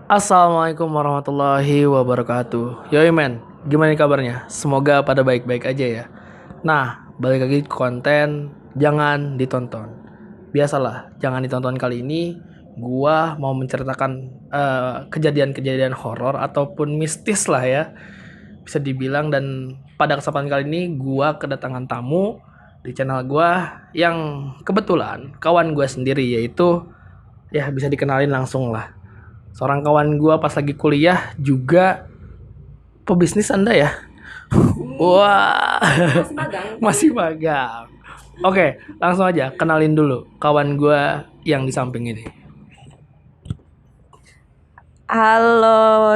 Assalamualaikum warahmatullahi wabarakatuh. Yoi men, gimana nih kabarnya? Semoga pada baik-baik aja ya. Nah, balik lagi ke konten jangan ditonton. Biasalah, jangan ditonton kali ini gua mau menceritakan kejadian-kejadian horor ataupun mistis lah ya. Bisa dibilang, dan pada kesempatan kali ini gua kedatangan tamu di channel gua yang kebetulan kawan gua sendiri, yaitu ya bisa dikenalin langsung lah. Seorang kawan gua pas lagi kuliah juga pebisnis Anda ya? Wah, Masih magang. masih magang. Oke, langsung aja kenalin dulu kawan gua yang di samping ini. Halo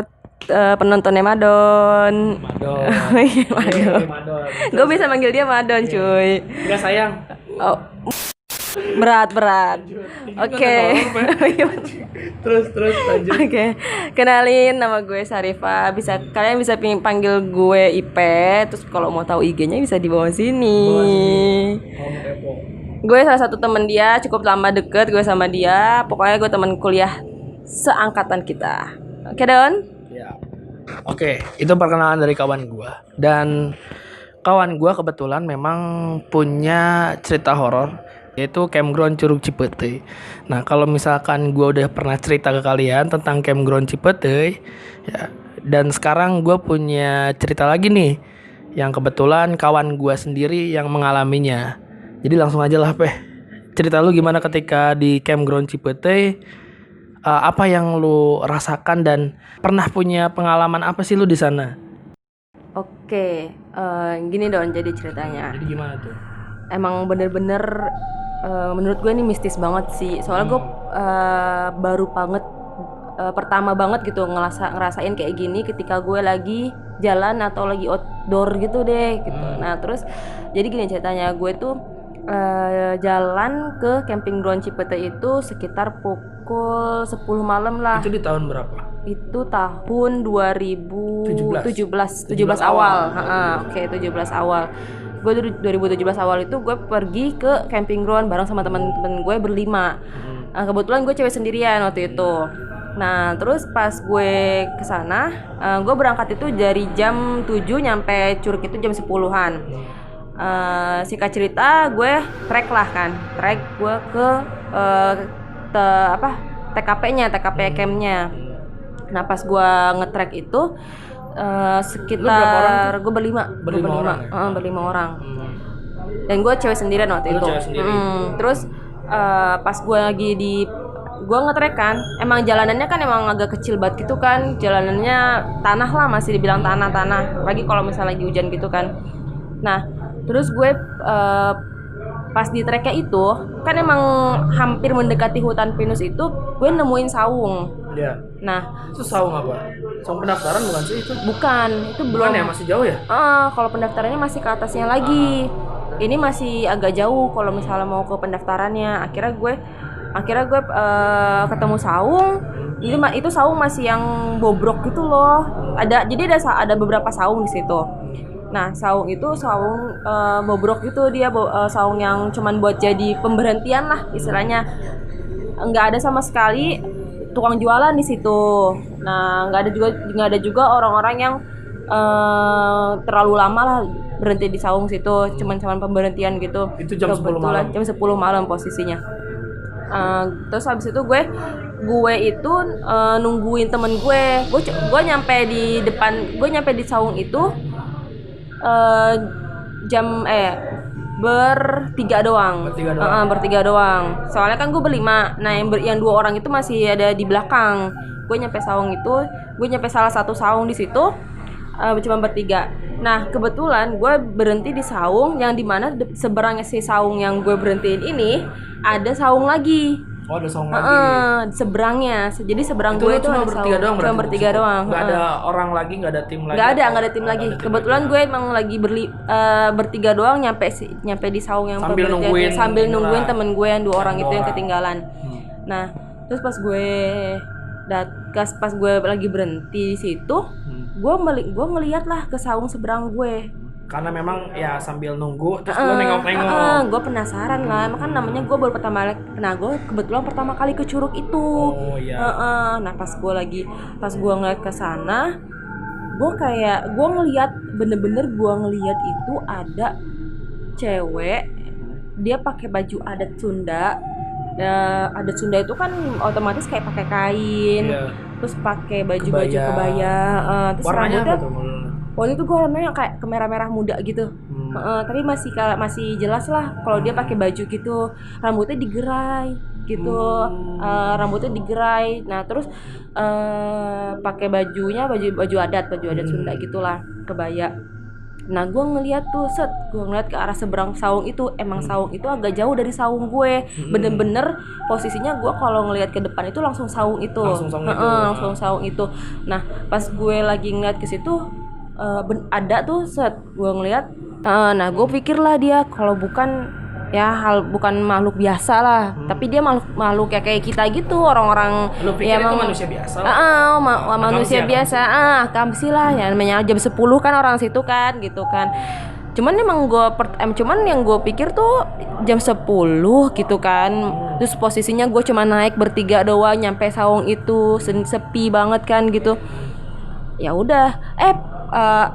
penontonnya Madon. Madon. Iya, Madon. Madon. Gue bisa manggil dia Madon, cuy. Enggak sayang. Oh, berat. Oke. Terus lanjut. Oke. Kenalin, nama gue Sarifah. Kalian bisa panggil gue Ipe. Terus kalau mau tahu IG-nya bisa di bawah sini. Gue salah satu temen dia, cukup lama deket gue sama dia. Pokoknya gue temen kuliah seangkatan kita. Oke, Don? Ya. Oke, itu perkenalan dari kawan gua. Dan kawan gua kebetulan memang punya cerita horor, yaitu Campground Curug Cipete. Nah, kalau misalkan gua udah pernah cerita ke kalian tentang Campground Cipete, ya, dan sekarang gua punya cerita lagi nih, yang kebetulan kawan gua sendiri yang mengalaminya. Jadi langsung aja lah, Peh. Cerita lu gimana ketika di Campground Cipete? Apa yang lu rasakan dan pernah punya pengalaman apa sih lu di sana? Oke, gini Don, jadi ceritanya. Jadi gimana tuh? Emang bener-bener menurut gue ini mistis banget sih. Soalnya gue baru banget, pertama banget gitu ngerasain kayak gini ketika gue lagi jalan atau lagi outdoor gitu deh gitu. Nah terus jadi gini ceritanya, gue tuh jalan ke camping ground Cipete itu sekitar pukul 10 malam lah. Itu di tahun berapa? Itu tahun 17 awal. Oke, 17 awal. Gue 2017 awal itu gue pergi ke camping ground bareng sama teman-teman gue berlima. Kebetulan gue cewek sendirian waktu itu. Nah, terus pas gue kesana, gue berangkat itu dari jam 7 nyampe Curug itu jam 10-an. Singkat cerita, gue trek gue ke TKP campnya. Nah pas gue nge-track itu sekitar gue berlima orang. Dan gue cewek sendirian waktu itu. Terus pas gue lagi gue nge-track kan, emang jalanannya kan emang agak kecil banget gitu kan, jalanannya tanah lah, masih dibilang tanah, lagi kalau misalnya lagi hujan gitu kan. Nah terus gue pas di treknya itu kan emang hampir mendekati hutan pinus itu, gue nemuin saung. Iya. Nah, Itu saung apa? Saung pendaftaran bukan sih itu? bukan, itu belum. Bukan ya, masih jauh ya? Kalau pendaftarannya masih ke atasnya lagi. Ini masih agak jauh kalau misalnya mau ke pendaftarannya. Akhirnya gue ketemu saung. Itu saung masih yang bobrok gitu loh. Jadi ada beberapa saung di situ. Nah, saung itu saung bobrok gitu, dia saung yang cuman buat jadi pemberhentian lah istilahnya. Nggak ada sama sekali tukang jualan di situ. Nah, nggak ada juga orang-orang yang terlalu lama lah berhenti di saung situ, cuman pemberhentian gitu. Itu jam 10 malam. Jam 10 malam posisinya. Terus habis itu gue itu nungguin temen gue nyampe di saung itu bertiga doang. Bertiga doang. Soalnya kan gue berlima. Nah, yang dua orang itu masih ada di belakang. Gue nyampe salah satu saung di situ cuma bertiga. Nah, kebetulan gue berhenti di saung yang dimana seberangnya si saung yang gue berhentiin ini ada saung lagi. Oh, ada saung lagi. Seberangnya. Jadi seberang Itu gue itu cuma ada bertiga saung. doang berarti? Cuma bertiga doang. Nggak ada orang lagi, nggak ada tim lagi? Nggak ada tim lagi. Kebetulan gue emang lagi bertiga doang nyampe di saung yang sambil nungguin temen gue yang dua orang itu yang ketinggalan. Nah, terus pas gue lagi berhenti di situ, gue ngeliat lah ke saung seberang gue. Karena memang ya sambil nunggu terus lo nengok-nengok. Gue penasaran lah, makanya namanya gue baru pertama kali, nah gue kebetulan pertama kali ke Curug itu. Oh iya. Nah pas gue ngeliat ke sana, gue ngeliat bener-bener gue ngeliat itu ada cewek, dia pakai baju adat Sunda. Ya, adat Sunda itu kan otomatis kayak pakai kain, Iya. terus pakai baju kebaya, terus Warnanya rambutnya apa tuh? waktu itu gue warnanya kayak kemerah-merah muda gitu. Tapi masih jelas lah kalau dia pakai baju gitu, rambutnya digerai gitu. Rambutnya digerai. Nah terus pakai baju adat Sunda gitulah, kebaya. Nah gue ngeliat tuh gue ngeliat ke arah seberang saung itu, emang saung itu agak jauh dari saung gue. Bener-bener posisinya gue kalau ngeliat ke depan itu langsung saung itu. Langsung saung itu. Nah pas gue lagi ngeliat ke situ, ada tuh gue ngeliat, nah gue pikir lah dia kalau bukan makhluk biasa lah, tapi dia makhluk ya kayak kita gitu, orang-orang. Lu pikir ya itu manusia biasa? Manusia biasa, kamsi lah ya, namanya jam 10 kan orang situ kan gitu kan. Cuman emang cuman yang gue pikir tuh jam 10 gitu kan. Terus posisinya gue cuma naik bertiga doang nyampe saung itu, sepi banget kan gitu. Ya udah,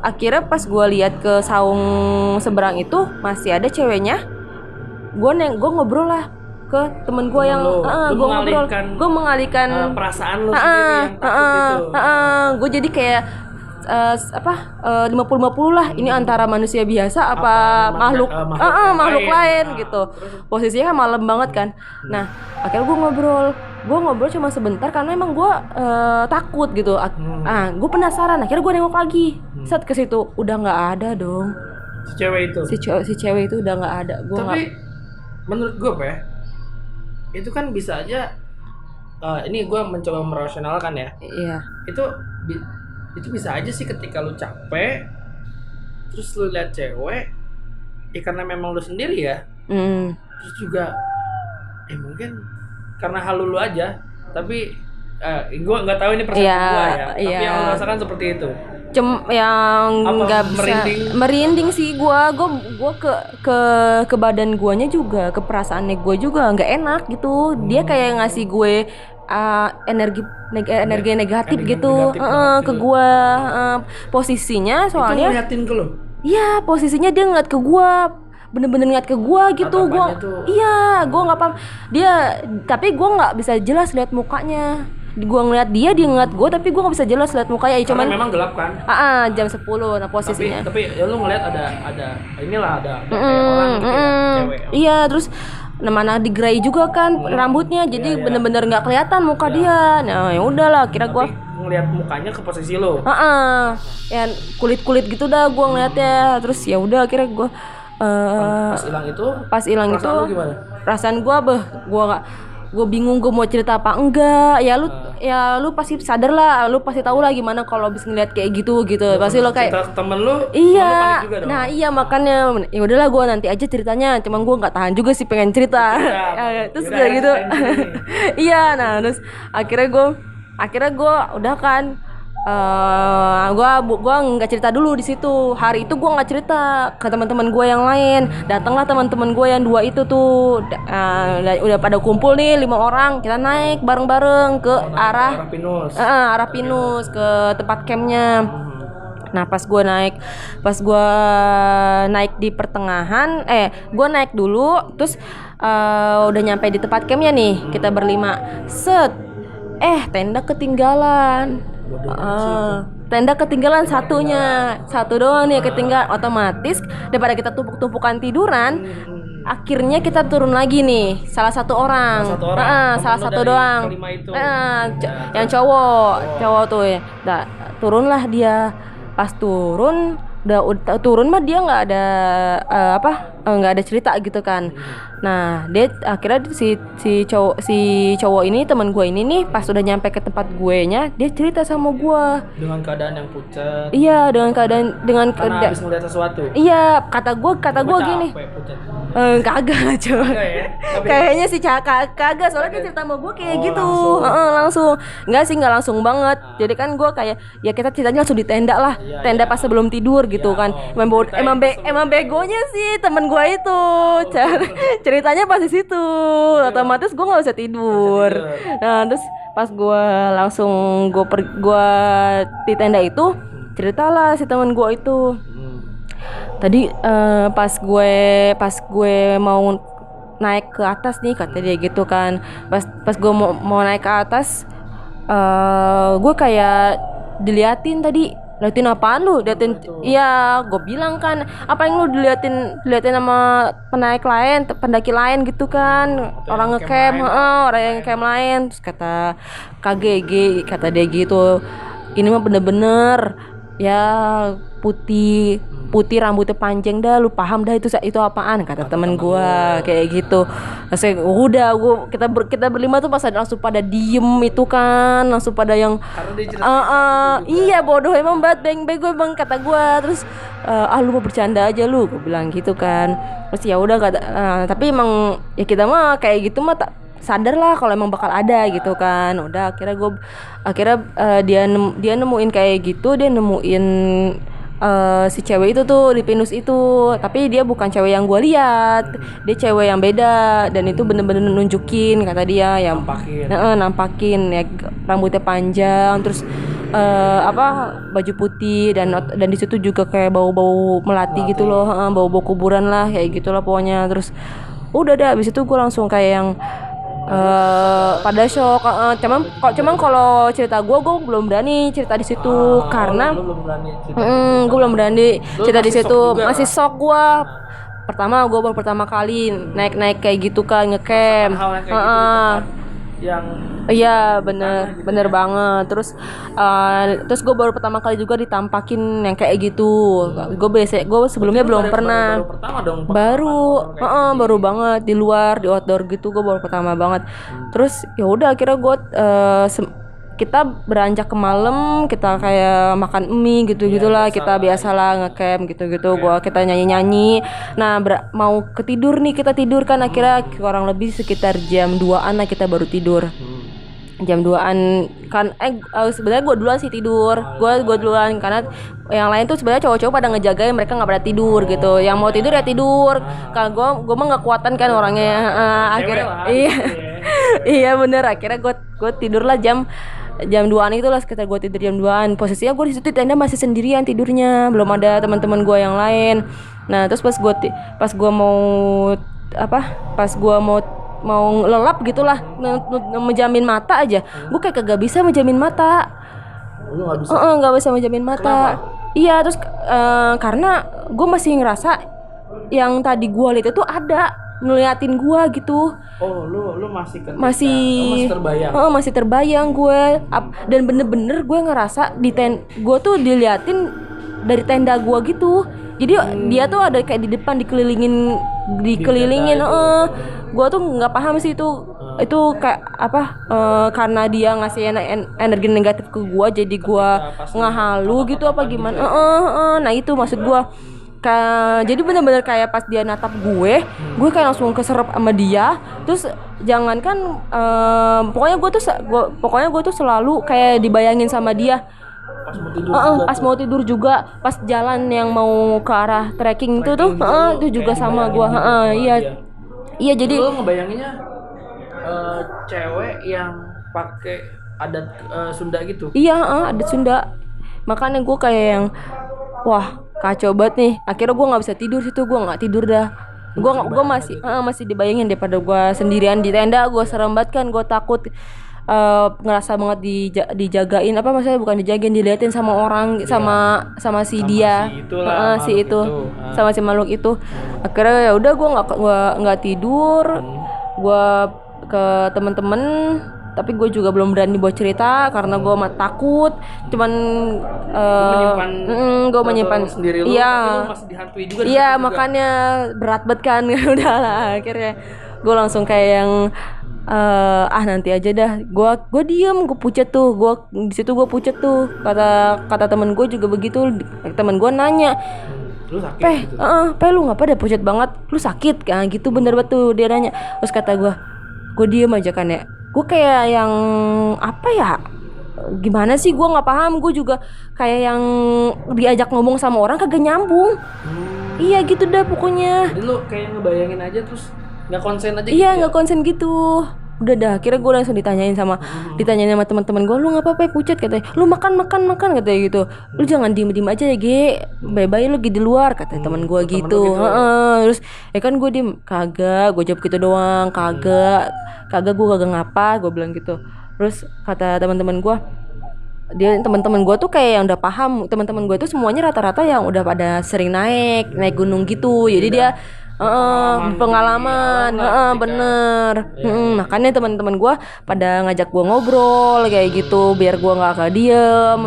akhirnya pas gue lihat ke saung seberang itu masih ada ceweknya. Gue ngobrol lah ke temen gue yang gue mengalihkan perasaan lu sendiri yang takut itu. Gue jadi kayak 50-50 lah, ini antara manusia biasa apa makhluk lain gitu. Posisinya kan malam banget kan. Nah akhirnya gue ngobrol cuma sebentar karena emang gue takut gitu. Gue penasaran, akhirnya gue nengok lagi. Saat ke situ udah nggak ada dong Si cewek itu. si cewek itu udah nggak ada. Tapi menurut gue itu kan bisa aja, ini gue mencoba merasionalkan ya. Iya. Itu bisa aja sih ketika lu capek terus lu lihat cewek, karena memang lu sendiri ya. Terus juga mungkin karena halu lu aja, tapi gue nggak tahu ini persepsi gue ya. Tapi yang lu rasakan seperti itu. Yang nggak bisa merinding sih gue ke badan guanya juga, ke perasaannya gue juga nggak enak gitu. Dia kayak ngasih gue energi negatif gitu ke gue. Posisinya soalnya ngeliatin ke lo. Iya, posisinya dia ngeliat ke gue, bener-bener ngeliat ke gue gitu. Gue nggak paham dia, tapi gue nggak bisa jelas lihat mukanya. Gue ngeliat dia ngeliat gue, tapi gue nggak bisa jelas lihat mukanya. Cuman memang gelap kan. Jam 10. Nah posisinya. Tapi ya lu ngeliat ada inilah ada kayak orang gitu ya, cewek. Iya, terus mana digerai juga kan rambutnya, jadi bener-bener nggak kelihatan muka dia. Nah ya udahlah, kira gue ngeliat mukanya ke posisi lo. Ya kulit gitu dah gue ngeliatnya. Terus ya udah, akhirnya gue pas hilang itu perasaan gue gue bingung, gue mau cerita apa enggak. Ya lu pasti sadar lah, lu pasti tahu lah gimana kalau habis ngeliat kayak gitu pasti lo kayak cerita temen lu. Iya, juga dong. nah iya makanya ya udahlah, gue nanti aja ceritanya. Cuman gue nggak tahan juga sih pengen cerita. Terus udah gitu. Iya, nah terus akhirnya gue udah kan. Gue nggak cerita dulu di situ. Hari itu gue nggak cerita ke teman-teman gue yang lain. Datanglah teman-teman gue yang 2 itu tuh. Udah pada kumpul nih 5 orang. Kita naik bareng-bareng ke arah Pinus, ke tempat campnya. Nah pas gue naik di pertengahan, gue naik dulu, terus udah nyampe di tempat campnya nih, kita berlima. Tenda ketinggalan. Tenda ketinggalan satu doang nih ketinggalan. Otomatis daripada kita tumpuk-tumpukan tiduran, akhirnya kita turun lagi nih, salah satu orang. Salah satu doang. Yang cowok tuh ya. Nah, turunlah dia. Pas turun mah dia nggak ada nggak ada cerita gitu kan. Nah dia akhirnya si cowok ini teman gue ini nih pas udah nyampe ke tempat gue nya dia cerita sama gue. Dengan keadaan yang pucat. Iya dengan keadaan Karena habis ngeliat sesuatu. iya kata gue gini. Capek, pucat. Kagak coba. Enggak ya? Tapi- Kayaknya sih kagak soalnya dia cerita sama gue kayak Oh, gitu. langsung. Langsung. Nggak langsung banget. Jadi kan gue kayak ya kita ceritanya langsung di tenda lah. Iya, Tenda iya. pas sebelum tidur gitu Iya, kan. oh. Emang Ceritain emang begonya sih temen gue itu. Ceritanya pas di situ. Otomatis gue nggak bisa tidur. Nah terus pas gue langsung gue di tenda itu ceritalah si temen gue itu. Tadi pas gue mau naik ke atas nih kata dia gitu kan. Pas gue mau naik ke atas gue kayak diliatin tadi. Liatin apaan lu? Liatin iya, gue bilang kan, apa yang lu diliatin sama pendaki lain gitu kan. Orang ngecamp, orang yang camp lain. Terus kata KGG, kata dia gitu. Ini mah bener-bener ya putih rambutnya panjang dah, lu paham dah itu apaan kata temen gua kayak gitu. Terus udah kita berlima tuh pas langsung pada diem itu kan, langsung pada yang Karena dia cerita iya bodoh emang banget bego emang kata gua. Terus lu mau bercanda aja lu, gua bilang gitu kan. Terus ya udah kata tapi emang ya kita mah kayak gitu mah tak sadar lah kalau emang bakal ada gitu kan. Udah akhirnya dia nemuin kayak gitu, dia nemuin si cewek itu tuh di pinus itu, tapi dia bukan cewek yang gue lihat, dia cewek yang beda dan itu bener-bener nunjukin kata dia yang nampakin ya rambutnya panjang terus baju putih dan di situ juga kayak bau-bau melati gitu loh, bau-bau kuburan lah kayak gitulah pokoknya. Terus udah deh abis itu gue langsung kayak yang pada shock. Cuman kalau cerita gue belum berani cerita di situ karena gue belum berani cerita di situ, masih shock gue. Gue baru pertama kali naik kayak gitu kan ngecamp. Iya bener banget. Terus gue baru pertama kali juga ditampakin yang kayak gitu. Gue sebelumnya belum pernah. Baru banget di luar di outdoor gitu, gue baru pertama banget. Terus ya udah akhirnya gue kita beranjak ke malam, kita kayak makan mie gitu-gitulah, kita biasalah ngecamp gitu-gitu. Kita nyanyi-nyanyi. Nah, mau ketidur nih, kita tidur kan akhirnya kurang lebih sekitar jam 2-an lah kita baru tidur. Jam 2-an kan sebenarnya gue duluan sih tidur. Gue duluan karena yang lain tuh sebenarnya cowok-cowok pada ngejagain, mereka nggak pada tidur gitu. Yang mau tidur ya tidur. Kalau gue mah nggak kuatan kan orangnya. Akhirnya iya bener. Akhirnya gue tidurlah jam 2-an itu lah, sekitar gue tidur jam 2-an. Posisinya gue di situ tenda masih sendirian tidurnya, belum ada teman-teman gue yang lain. Nah terus pas gue mau lelap gitulah, menjamin mata aja, gue kayak kagak bisa menjamin mata. Nggak bisa menjamin mata. Kenapa? Iya terus karena gue masih ngerasa yang tadi gue lihat itu ada ngeliatin gue gitu. Oh lu masih terbayang. Masih terbayang gue. Dan bener-bener gue ngerasa gue tuh diliatin dari tenda gue gitu. Jadi dia tuh ada kayak di depan dikelilingin. Gue tuh nggak paham sih itu kayak apa, karena dia ngasih energi negatif ke gue, jadi gue ngehalu gitu apa gimana. Nah itu maksud gue. Jadi benar-benar kayak pas dia natap gue kayak langsung keserap sama dia. Terus jangankan pokoknya gue tuh selalu kayak dibayangin sama dia. Pas mau tidur juga, pas jalan yang mau ke arah trekking itu tuh itu juga sama gue. Iya jadi lu ngebayanginnya cewek yang pakai adat Sunda gitu. Iya, adat Sunda. Makanya gue kayak yang wah kacau banget nih. Akhirnya gue nggak bisa tidur situ, gue nggak tidur dah. Gue masih dibayangin daripada gue sendirian di tenda. Gue serem banget kan, gue takut ngerasa banget dijagain, apa maksudnya bukan dijagain, diliatin sama orang, sama si dia, sama si makhluk itu. Akhirnya ya udah gue nggak tidur. Gue ke temen-temen tapi gue juga belum berani buat cerita karena gue takut. Cuman gue menyimpan sendiri lu, iya, tapi lu masih dihantui juga. iya makanya berat banget kan. Udah lah, akhirnya gue langsung kayak yang nanti aja dah. Gue diem, gue pucet tuh. Di situ gue pucet tuh. Kata temen gue juga begitu. Temen gue nanya, Lu sakit gitu. Lu ngapa deh pucet banget? Lu sakit kan gitu, bener betul dia nanya. Terus kata gue diem aja kan ya. Gue kayak yang apa ya? Gimana sih, gue nggak paham. Gue juga kayak yang diajak ngomong sama orang kagak nyambung. Iya gitu dah pokoknya. Jadi lu kayak ngebayangin aja terus nggak konsen aja. Iya gitu nggak konsen gitu. Udah dah, akhirnya gue langsung ditanyain sama teman-teman gue, lu ngapa apa pucat, katanya. Lu makan katanya gitu. Lu jangan diem aja ya Ge, bye lu di luar, kata teman gue gitu. Terus kan gue diem, kagak, gue jawab gitu doang, kagak gue kagak ngapa, gue bilang gitu. Terus kata teman-teman gue tuh kayak yang udah paham. Teman-teman gue tuh semuanya rata-rata yang udah pada sering naik gunung gitu. Jadi dia pengalaman, bener. Makanya teman-teman gue pada ngajak gue ngobrol kayak gitu, biar gue nggak diem.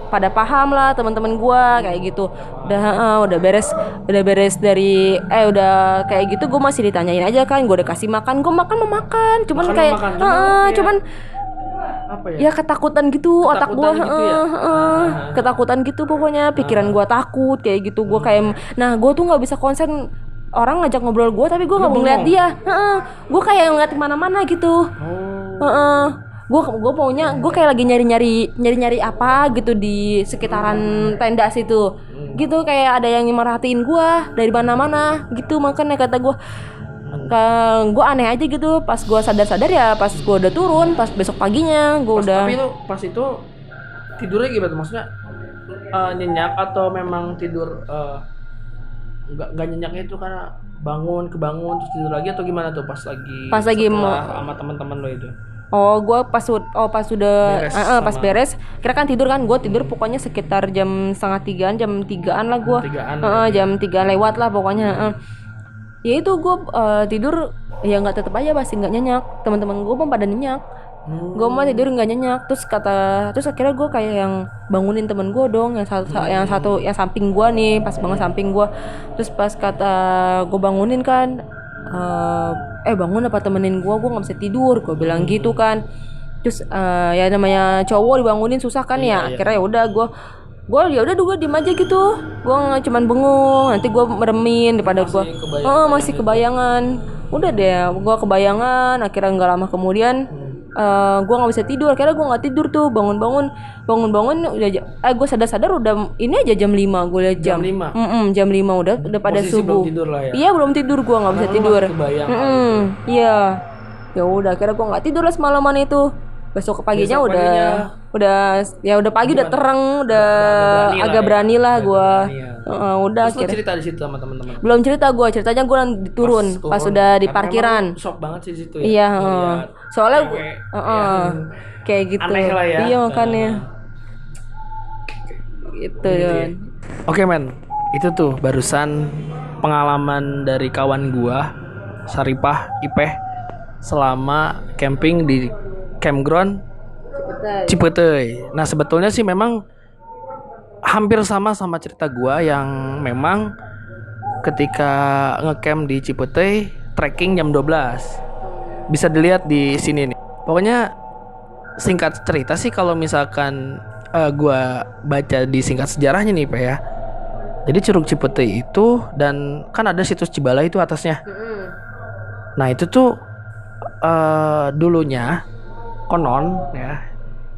Pada paham lah teman-teman gue kayak gitu. Udah beres dari udah kayak gitu. Gue masih ditanyain aja kan, gue udah kasih makan, gue makan, cuman cuman apa ya? Ya ketakutan gitu, otak gua gitu ya? ketakutan gitu pokoknya, pikiran gua takut kayak gitu. Gua kayak gua tuh nggak bisa konsen, orang ngajak ngobrol gua tapi gua nggak mau ngeliat dia. Gua kayak ngeliat kemana-mana gitu. Gua maunya gua kayak lagi nyari apa gitu di sekitaran tenda situ. Gitu kayak ada yang merhatiin gua dari mana-mana gitu. Makanya kata gua gue aneh aja gitu. Pas gue sadar ya pas gue udah turun, pas besok paginya gue udah. Tapi lu pas itu tidurnya gimana? Maksudnya nyenyak atau memang tidur nggak nyenyaknya itu karena kebangun terus tidur lagi, atau gimana tuh pas lagi sama teman-teman lo itu? Gue pas sudah pas beres, kira kan tidur kan, gue tidur pokoknya sekitar jam 2:30, jam 3-an lah gue. Jam 3 lewat lah pokoknya. Ya itu gue tidur ya nggak, tetep aja pasti nggak nyenyak. Teman-teman gue pada nyenyak, gue mah tidur nggak nyenyak. Terus akhirnya gue kayak yang bangunin temen gue dong, yang satu yang samping gue nih, pas banget samping gue. Terus pas kata gue bangunin kan, bangun apa temenin gue nggak bisa tidur, gue bilang gitu kan. Terus ya namanya cowok dibangunin susah kan ya. Akhirnya ya udah gue diem aja gitu. Gue cuman bengong, nanti gue meremin daripada gue masih kebayangan. Udah deh, gue kebayangan. Akhirnya nggak lama kemudian gue nggak bisa tidur. Akhirnya gue nggak tidur tuh, bangun udah gue sadar udah ini aja jam 5. Gue liat jam 5. Jam 5 udah pada subuh. Belum tidur lah ya. Iya belum tidur, gue nggak bisa tidur. Iya. Ya udah, akhirnya gue nggak tidur lah semalaman itu. Besok paginya udah pagi, udah terang, udah agak berani lah gue. Udah terus akhirnya cerita di situ sama teman-teman? belum cerita, ceritanya gue turun pas udah di parkiran. Shock banget sih di situ ya. Iya, soalnya kayak gitu. Aneh lah ya. Iya makanya. Gitu ya. Oke men, itu tuh barusan pengalaman dari kawan gua Saripah Ipeh selama camping di campground Cipeteuy. Nah sebetulnya sih memang hampir sama cerita gua yang memang ketika ngecamp di Cipeteuy trekking jam 12. Bisa dilihat di sini nih. Pokoknya singkat cerita sih, kalau misalkan gua baca di singkat sejarahnya nih Pak ya. Jadi Curug Cipeteuy itu, dan kan ada situs Cibala itu atasnya. Nah itu tuh dulunya konon ya,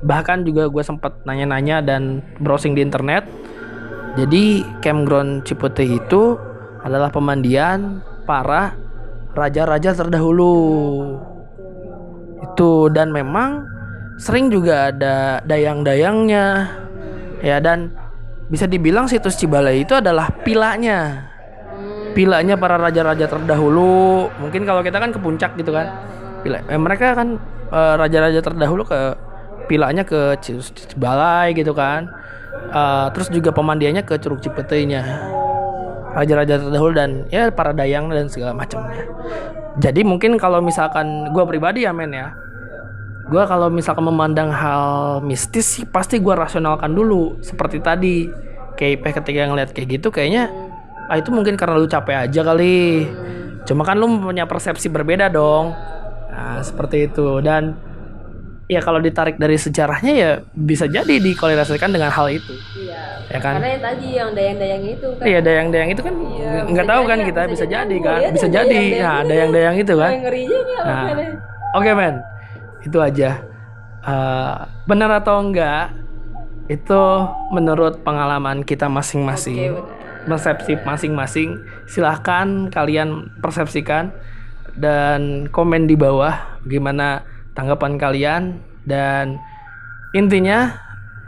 bahkan juga gue sempat nanya-nanya dan browsing di internet. Jadi campground Cipeteuy itu adalah pemandian para raja-raja terdahulu itu, dan memang sering juga ada dayang-dayangnya ya. Dan bisa dibilang situs Cibala itu adalah pilanya para raja-raja terdahulu. Mungkin kalau kita kan ke puncak gitu kan, mereka kan raja-raja terdahulu ke pilanya ke Cibalai gitu kan. Terus juga pemandiannya ke Curug Cipeteuy-nya raja-raja terdahulu dan ya para dayang dan segala macamnya. Jadi mungkin kalau misalkan gue pribadi ya men ya, gue kalau misalkan memandang hal mistis sih pasti gue rasionalkan dulu seperti tadi. Kayak ketika ngeliat kayak gitu kayaknya itu mungkin karena lu capek aja kali. Cuma kan lu punya persepsi berbeda dong. Nah, seperti itu. Dan ya kalau ditarik dari sejarahnya ya bisa jadi dikorelasikan dengan hal itu. Iya. Ya kan? Karena yang tadi yang dayang-dayang itu kan. Iya, dayang-dayang itu kan Iya, nggak bisa tahu jadi kan ya, kita bisa bisa jadi. jadi Aku kan, lihat bisa yang jadi. dayang-dayang Nah, itu. dayang-dayang itu kan. Yang ngerinya Nah, apa nih? oke men, itu aja. Benar atau enggak itu menurut pengalaman kita masing-masing, Oke, persepsi masing-masing. Silahkan kalian persepsikan dan komen di bawah gimana tanggapan kalian. Dan intinya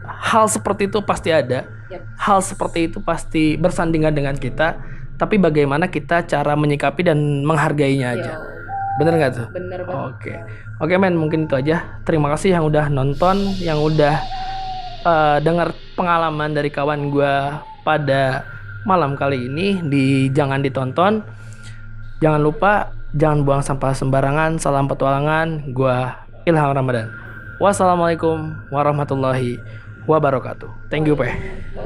hal seperti itu pasti ada. Yap. Hal seperti itu pasti bersandingan dengan kita, tapi bagaimana kita cara menyikapi dan menghargainya aja. Yo, Bener nggak tuh? bener banget. Oke men, mungkin itu aja. Terima kasih yang udah nonton, yang udah dengar pengalaman dari kawan gue pada malam kali ini di Jangan Ditonton. Jangan lupa, jangan buang sampah sembarangan. Salam petualangan. Gue Ilham Ramadan. Wassalamualaikum warahmatullahi wabarakatuh. Thank you, Peh.